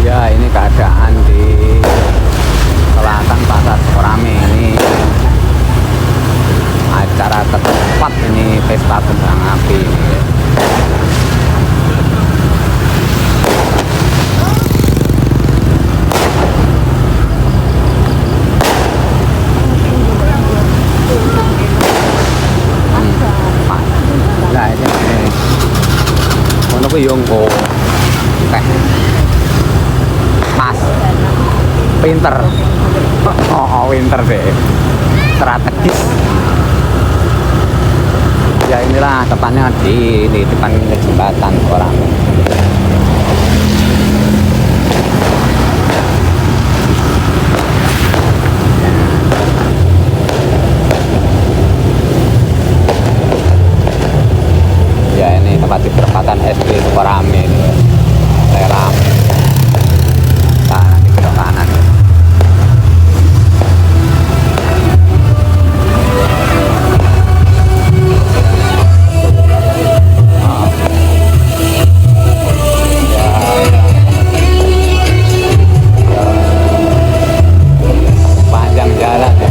Ya, ini keadaan di selatan Pasar Sukorame. Ini acara ketupat, ini pesta kembang api ini ya. Nah ini menunggu yongko mas pinter, oh pinter deh, strategis. Ya inilah tepatnya di depan jembatan orang. Ya ini tempat di perempatan SD Sukorame ini, Lebaran. Nah, nanti belok kanan. Panjang jalan ya.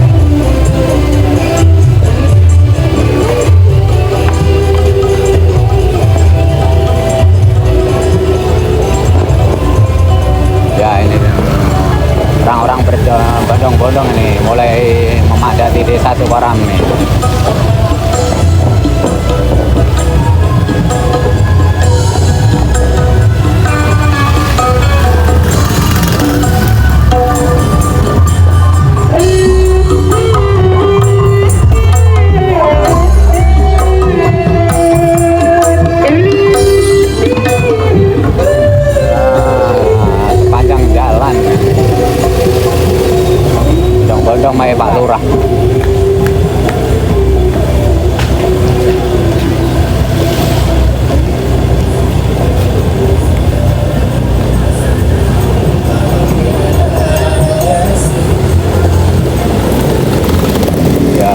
Orang-orang berbondong-bondong ini mulai memadati Desa Sukorame. Sepanjang jalan bondong mai Pak Lurah. Ya.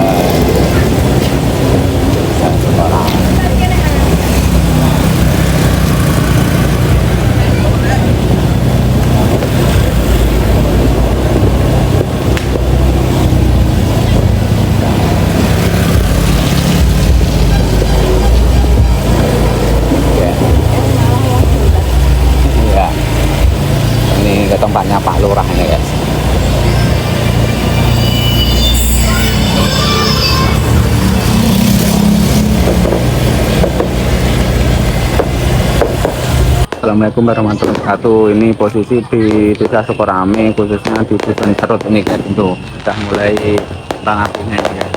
Tempatnya Pak Lurah ini guys. Assalamualaikum warahmatullahi wabarakatuh. Ini posisi di Desa Sukorame, khususnya di Dusun Serut ini guys. Itu sudah mulai kembang apinya ini guys.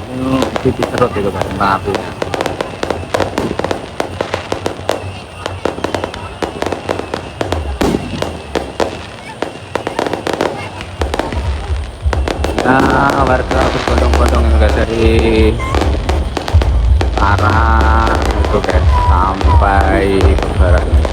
Ini Titik Serut itu guys, kembang apinya. Nah, warga berbondong-bondong ini guys, dari arah itu guys sampai ke barat ini.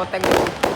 Loteng.